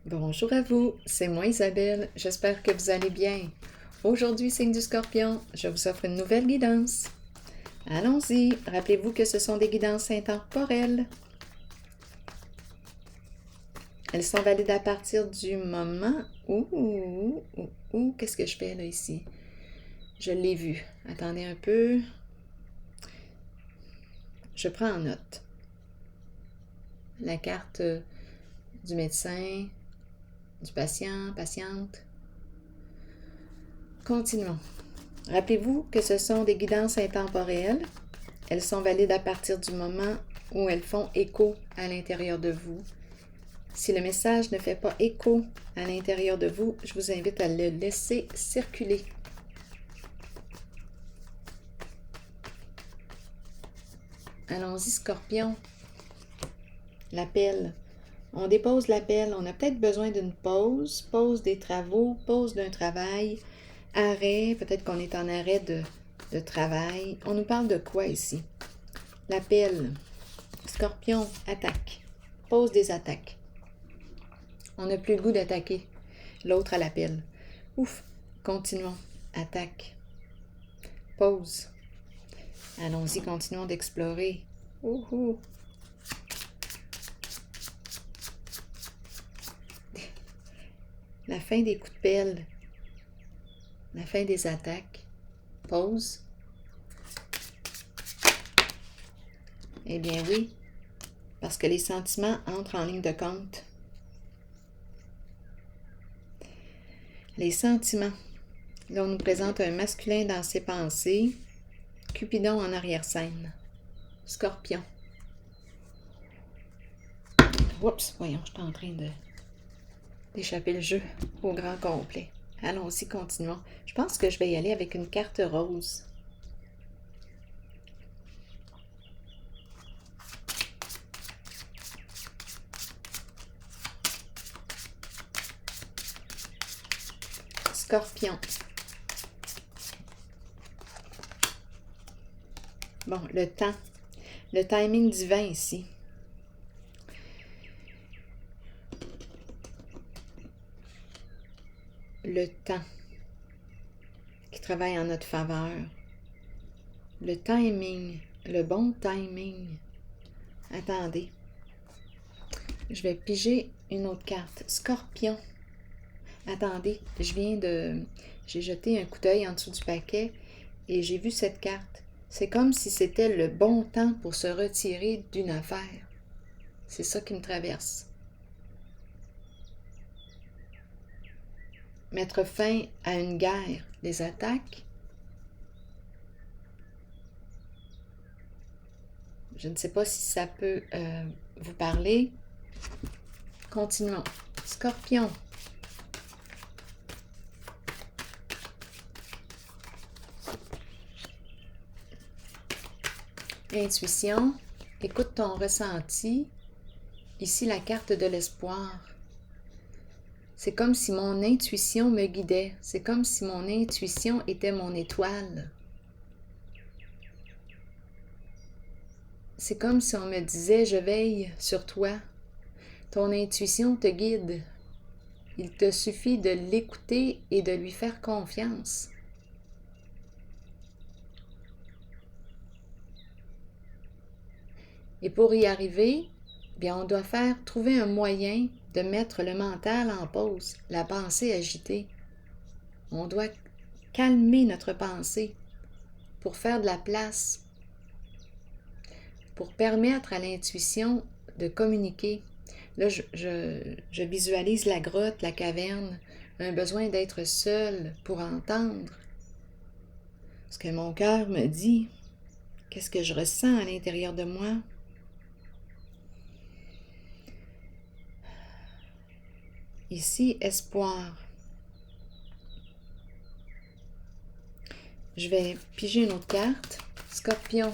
Bonjour à vous, c'est moi Isabelle, j'espère que vous allez bien. Aujourd'hui, signe du Scorpion, je vous offre une nouvelle guidance. Allons-y, rappelez-vous que ce sont des guidances intemporelles. Elles sont valides à partir du moment où, qu'est-ce que je fais là ici? Je l'ai vu. Attendez un peu. Je prends en note. La carte du médecin, du patient, patiente. Continuons. Rappelez-vous que ce sont des guidances intemporelles. Elles sont valides à partir du moment où elles font écho à l'intérieur de vous. Si le message ne fait pas écho à l'intérieur de vous, je vous invite à le laisser circuler. Allons-y, Scorpion. L'appel. On dépose l'appel. On a peut-être besoin d'une pause. Pause des travaux, pause d'un travail, arrêt. Peut-être qu'on est en arrêt de travail. On nous parle de quoi ici? L'appel. Scorpion, attaque. Pause des attaques. On n'a plus le goût d'attaquer. L'autre à l'appel. Ouf, continuons. Attaque. Pause. Allons-y, continuons d'explorer. Ouhou. La fin des coups de pelle. La fin des attaques. Pause. Eh bien oui, parce que les sentiments entrent en ligne de compte. Les sentiments. Là, on nous présente un masculin dans ses pensées. Cupidon en arrière-scène. Scorpion. Oups, voyons, je suis en train d'échapper le jeu au grand complet. Allons-y, continuons. Je pense que je vais y aller avec une carte rose. Scorpion. Bon, le temps. Le timing divin ici. Le temps qui travaille en notre faveur. Le timing. Le bon timing. Attendez. Je vais piger une autre carte. Scorpion. Attendez, j'ai jeté un coup d'œil en dessous du paquet et j'ai vu cette carte. C'est comme si c'était le bon temps pour se retirer d'une affaire. C'est ça qui me traverse. Mettre fin à une guerre, des attaques. Je ne sais pas si ça peut vous parler. Continuons. Scorpion. Intuition. Écoute ton ressenti. Ici, la carte de l'espoir. C'est comme si mon intuition me guidait. C'est comme si mon intuition était mon étoile. C'est comme si on me disait « Je veille sur toi ». Ton intuition te guide. Il te suffit de l'écouter et de lui faire confiance. Et pour y arriver, bien, on doit trouver un moyen de mettre le mental en pause, la pensée agitée. On doit calmer notre pensée pour faire de la place, pour permettre à l'intuition de communiquer. Là, je visualise la grotte, la caverne, un besoin d'être seul pour entendre ce que mon cœur me dit, qu'est-ce que je ressens à l'intérieur de moi. Ici, espoir. Je vais piger une autre carte. Scorpion.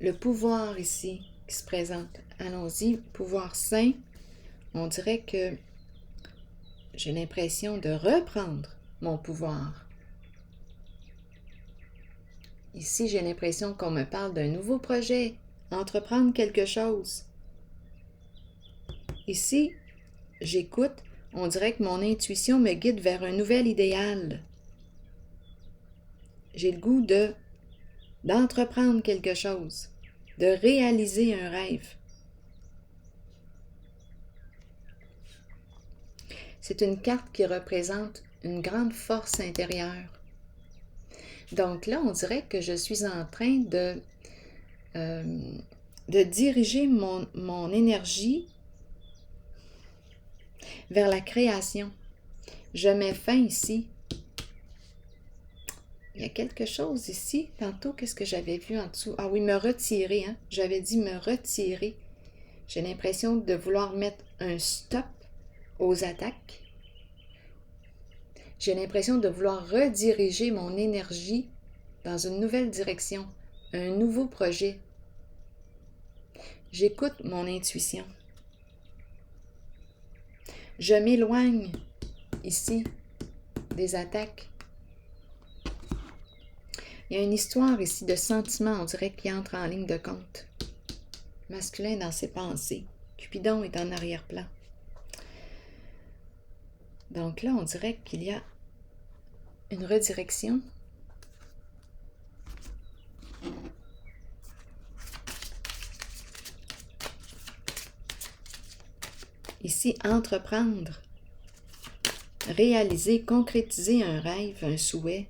Le pouvoir ici qui se présente. Allons-y, pouvoir sain. On dirait que j'ai l'impression de reprendre mon pouvoir. Ici, j'ai l'impression qu'on me parle d'un nouveau projet, entreprendre quelque chose. ici, j'écoute, on dirait que mon intuition me guide vers un nouvel idéal. J'ai le goût d'entreprendre quelque chose, de réaliser un rêve. C'est une carte qui représente une grande force intérieure. Donc là, on dirait que je suis en train de diriger mon énergie vers la création. Je mets fin ici. Il y a quelque chose ici. Tantôt, qu'est-ce que j'avais vu en dessous? Ah oui, me retirer. Hein? J'avais dit me retirer. J'ai l'impression de vouloir mettre un stop aux attaques. J'ai l'impression de vouloir rediriger mon énergie dans une nouvelle direction, un nouveau projet. J'écoute mon intuition. Je m'éloigne ici des attaques. Il y a une histoire ici de sentiments, on dirait, qui entre en ligne de compte. Masculin dans ses pensées. Cupidon est en arrière-plan. Donc là, on dirait qu'il y a une redirection. Ici, entreprendre, réaliser, concrétiser un rêve, un souhait.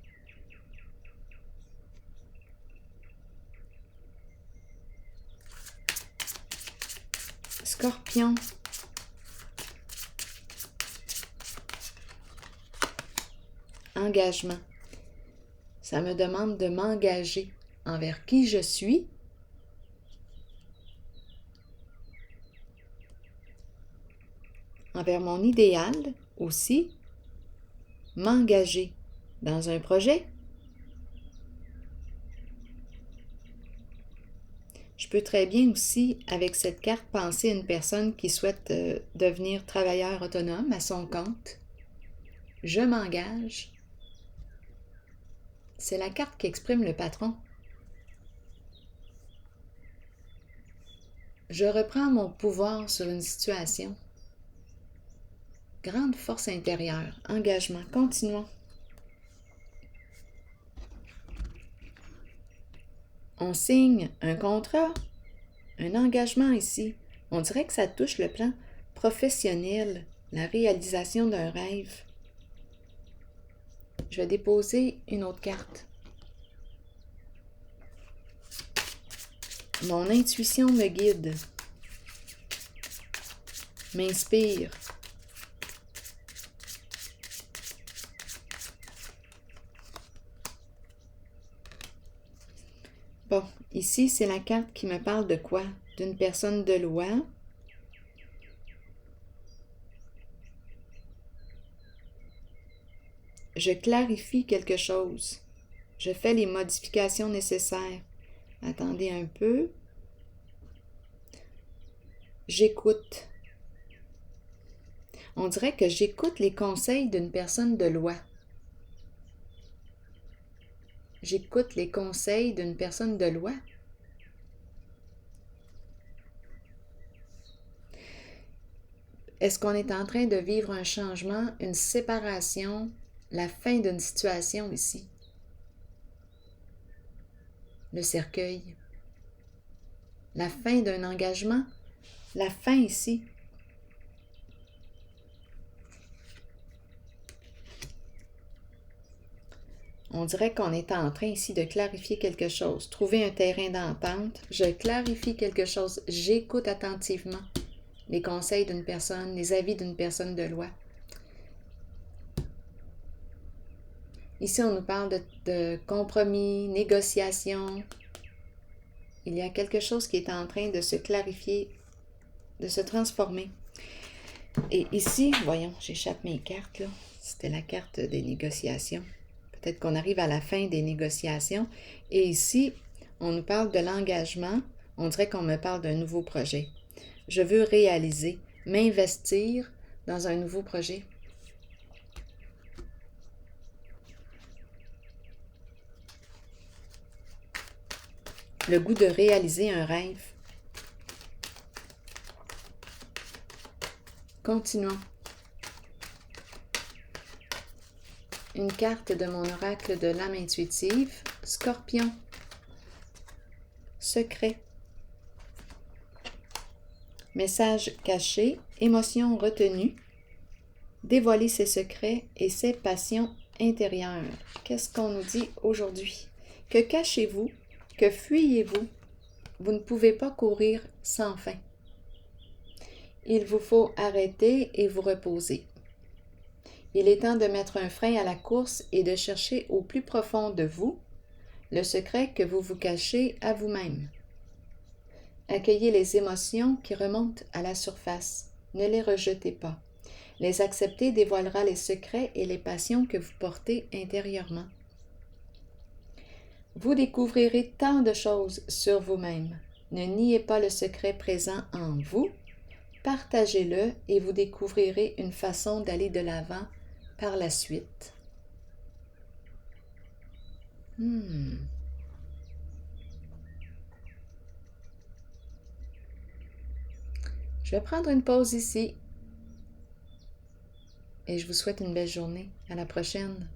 Scorpion. Engagement. Ça me demande de m'engager envers qui je suis, envers mon idéal aussi, m'engager dans un projet. Je peux très bien aussi, avec cette carte, penser à une personne qui souhaite devenir travailleur autonome à son compte. Je m'engage. C'est la carte qui exprime le patron. Je reprends mon pouvoir sur une situation. Grande force intérieure, engagement, continuons. On signe un contrat, un engagement ici. On dirait que ça touche le plan professionnel, la réalisation d'un rêve. Je vais déposer une autre carte. Mon intuition me guide, m'inspire. Bon, ici, c'est la carte qui me parle de quoi? D'une personne de loi. Je clarifie quelque chose. Je fais les modifications nécessaires. Attendez un peu. J'écoute. On dirait que j'écoute les conseils d'une personne de loi. J'écoute les conseils d'une personne de loi. Est-ce qu'on est en train de vivre un changement, une séparation, la fin d'une situation ici? Le cercueil. La fin d'un engagement, la fin ici. On dirait qu'on est en train ici de clarifier quelque chose, trouver un terrain d'entente. Je clarifie quelque chose, j'écoute attentivement les conseils d'une personne, les avis d'une personne de loi. Ici, on nous parle de compromis, négociation. Il y a quelque chose qui est en train de se clarifier, de se transformer. Et ici, voyons, j'échappe mes cartes, là. C'était la carte des négociations. Peut-être qu'on arrive à la fin des négociations. Et ici, on nous parle de l'engagement. On dirait qu'on me parle d'un nouveau projet. Je veux réaliser, m'investir dans un nouveau projet. Le goût de réaliser un rêve. Continuons. Une carte de mon oracle de l'âme intuitive, Scorpion. Secret. Message caché, émotion retenue. Dévoiler ses secrets et ses passions intérieures. Qu'est-ce qu'on nous dit aujourd'hui? Que cachez-vous? Que fuyez-vous? Vous ne pouvez pas courir sans fin. Il vous faut arrêter et vous reposer. Il est temps de mettre un frein à la course et de chercher au plus profond de vous le secret que vous vous cachez à vous-même. Accueillez les émotions qui remontent à la surface. Ne les rejetez pas. Les accepter dévoilera les secrets et les passions que vous portez intérieurement. Vous découvrirez tant de choses sur vous-même. Ne niez pas le secret présent en vous. Partagez-le et vous découvrirez une façon d'aller de l'avant par la suite. Je vais prendre une pause ici et je vous souhaite une belle journée. À la prochaine.